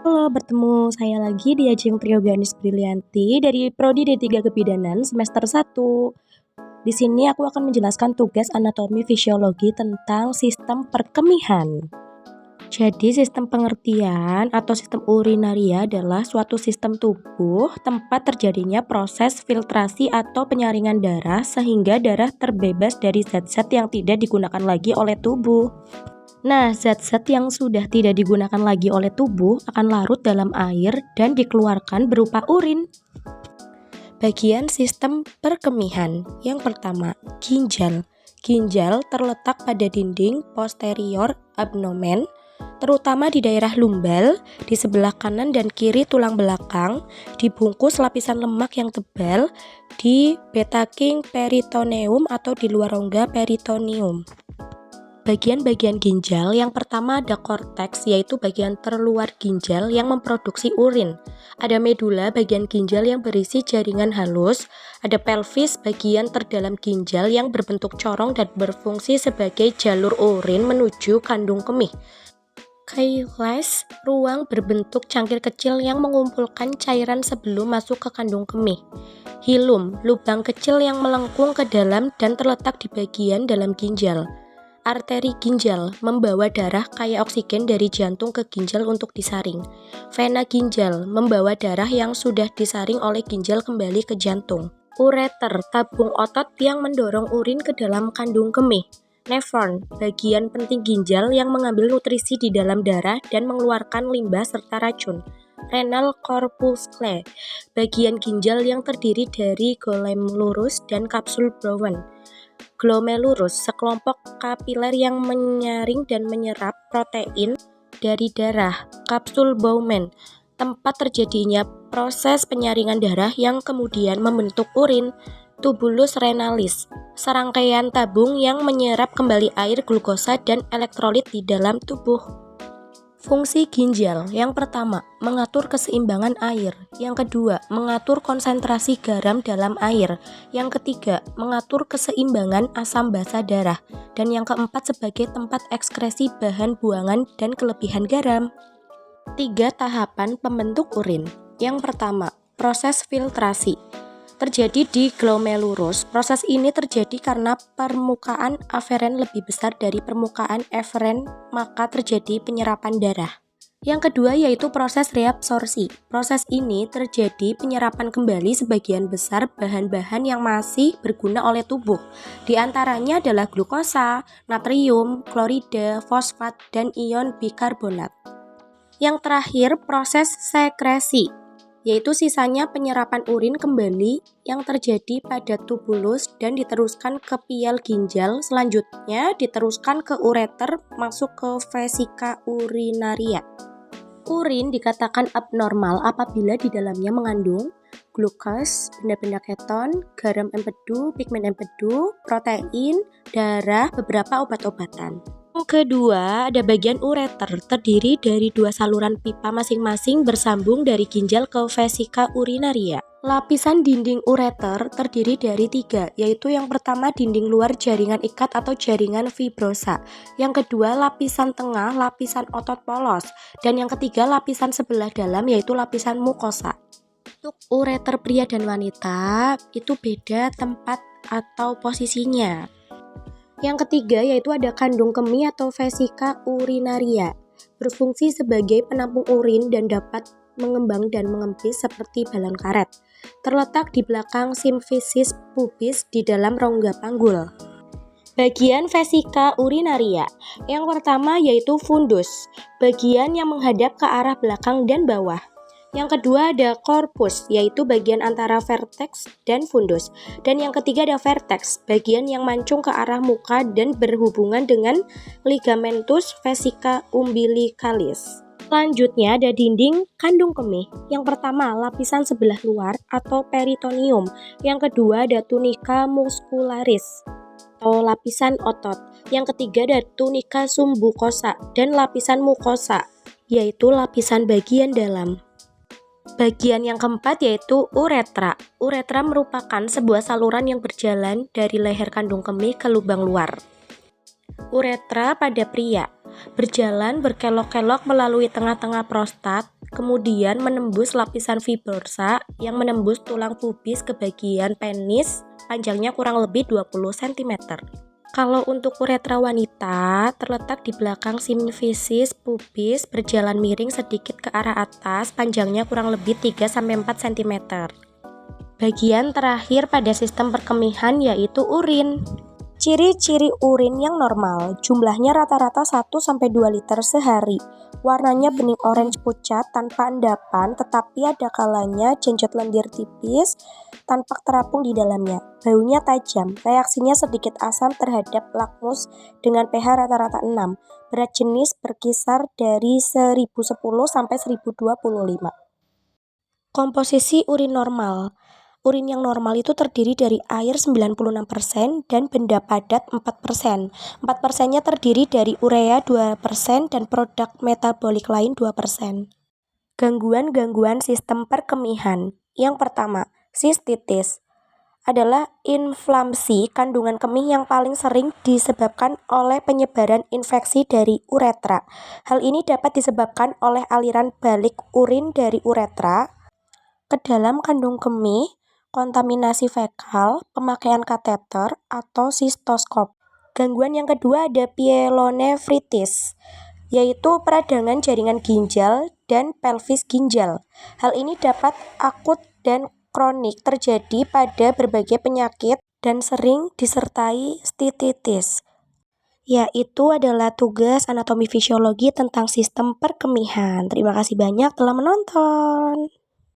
Halo, bertemu saya lagi di Ajeng Trioganis Brilianti dari Prodi D3 Kebidanan semester 1. Di sini aku akan menjelaskan tugas anatomi fisiologi tentang sistem perkemihan. Jadi, sistem pengertian atau sistem urinaria adalah suatu sistem tubuh tempat terjadinya proses filtrasi atau penyaringan darah sehingga darah terbebas dari zat-zat yang tidak digunakan lagi oleh tubuh. Nah, zat-zat yang sudah tidak digunakan lagi oleh tubuh akan larut dalam air dan dikeluarkan berupa urin. Bagian sistem perkemihan. Yang pertama, ginjal. Ginjal terletak pada dinding posterior abdomen, terutama di daerah lumbal, di sebelah kanan dan kiri tulang belakang, dibungkus lapisan lemak yang tebal di betaking peritoneum atau di luar rongga peritoneum. Bagian-bagian ginjal yang pertama ada korteks, yaitu bagian terluar ginjal yang memproduksi urin. Ada medula, bagian ginjal yang berisi jaringan halus. Ada pelvis, bagian terdalam ginjal yang berbentuk corong dan berfungsi sebagai jalur urin menuju kandung kemih. Calyx, ruang berbentuk cangkir kecil yang mengumpulkan cairan sebelum masuk ke kandung kemih. Hilum, lubang kecil yang melengkung ke dalam dan terletak di bagian dalam ginjal. Arteri ginjal membawa darah kaya oksigen dari jantung ke ginjal untuk disaring. Vena ginjal membawa darah yang sudah disaring oleh ginjal kembali ke jantung. Ureter, tabung otot yang mendorong urin ke dalam kandung kemih. Nephron, bagian penting ginjal yang mengambil nutrisi di dalam darah dan mengeluarkan limbah serta racun. Renal corpuscle, bagian ginjal yang terdiri dari glomerulus dan kapsul Bowman. Glomerulus, sekelompok kapiler yang menyaring dan menyerap protein dari darah. Kapsul Bowman, tempat terjadinya proses penyaringan darah yang kemudian membentuk urin. Tubulus renalis, serangkaian tabung yang menyerap kembali air, glukosa, dan elektrolit di dalam tubuh. Fungsi ginjal, yang pertama, mengatur keseimbangan air. Yang kedua, mengatur konsentrasi garam dalam air. Yang ketiga, mengatur keseimbangan asam basa darah. Dan yang keempat, sebagai tempat ekskresi bahan buangan dan kelebihan garam. 3 tahapan pembentuk urin. Yang pertama, proses filtrasi. Terjadi di glomerulus. Proses ini terjadi karena permukaan aferen lebih besar dari permukaan eferen, maka terjadi penyerapan darah. Yang kedua yaitu proses reabsorpsi. Proses ini terjadi penyerapan kembali sebagian besar bahan-bahan yang masih berguna oleh tubuh. Di antaranya adalah glukosa, natrium, klorida, fosfat, dan ion bikarbonat. Yang terakhir proses sekresi, yaitu sisanya penyerapan urin kembali yang terjadi pada tubulus dan diteruskan ke pial ginjal, selanjutnya diteruskan ke ureter masuk ke vesika urinaria. Urin dikatakan abnormal apabila di dalamnya mengandung glukos, benda-benda keton, garam empedu, pigmen empedu, protein, darah, beberapa obat-obatan. Yang kedua, ada bagian ureter, terdiri dari 2 saluran pipa masing-masing bersambung dari ginjal ke vesika urinaria. Lapisan dinding ureter terdiri dari 3, yaitu yang pertama dinding luar jaringan ikat atau jaringan fibrosa. Yang kedua lapisan tengah, lapisan otot polos. Dan yang ketiga lapisan sebelah dalam, yaitu lapisan mukosa. Untuk ureter pria dan wanita, itu beda tempat atau posisinya. Yang ketiga yaitu ada kandung kemih atau vesika urinaria, berfungsi sebagai penampung urin dan dapat mengembang dan mengempis seperti balon karet. Terletak di belakang simfisis pubis di dalam rongga panggul. Bagian vesika urinaria. Yang pertama yaitu fundus, bagian yang menghadap ke arah belakang dan bawah. Yang kedua ada corpus, yaitu bagian antara vertex dan fundus. Dan yang ketiga ada vertex, bagian yang mancung ke arah muka dan berhubungan dengan ligamentus vesica umbilicalis. Selanjutnya ada dinding kandung kemih. Yang pertama lapisan sebelah luar atau peritoneum. Yang kedua ada tunica muscularis atau lapisan otot. Yang ketiga ada tunica submucosa dan lapisan mukosa, yaitu lapisan bagian dalam. Bagian yang keempat yaitu uretra. Uretra merupakan sebuah saluran yang berjalan dari leher kandung kemih ke lubang luar. Uretra pada pria berjalan berkelok-kelok melalui tengah-tengah prostat kemudian menembus lapisan fibrosa yang menembus tulang pubis ke bagian penis, panjangnya kurang lebih 20 cm. Kalau untuk uretra wanita, terletak di belakang simfisis pubis, berjalan miring sedikit ke arah atas, panjangnya kurang lebih 3-4 cm. Bagian terakhir pada sistem perkemihan yaitu urin. Ciri-ciri urin yang normal, jumlahnya rata-rata 1-2 liter sehari. Warnanya bening orange pucat tanpa endapan, tetapi ada kalanya jenjot lendir tipis, tampak terapung di dalamnya. Baunya tajam, reaksinya sedikit asam terhadap lakmus dengan pH rata-rata 6. Berat jenis berkisar dari 1010 sampai 1025. Komposisi urin normal. Urin yang normal itu terdiri dari air 96% dan benda padat 4%. 4%-nya terdiri dari urea 2% dan produk metabolik lain 2%. Gangguan-gangguan sistem perkemihan. Yang pertama, sistitis adalah inflamasi kandungan kemih yang paling sering disebabkan oleh penyebaran infeksi dari uretra. Hal ini dapat disebabkan oleh aliran balik urin dari uretra ke dalam kandung kemih, kontaminasi fekal, pemakaian kateter, atau sistoskop. Gangguan yang kedua ada pyelonefritis, yaitu peradangan jaringan ginjal dan pelvis ginjal. Hal ini dapat akut dan kronik terjadi pada berbagai penyakit dan sering disertai stititis. Yaitu adalah tugas anatomi fisiologi tentang sistem perkemihan. Terima kasih banyak telah menonton.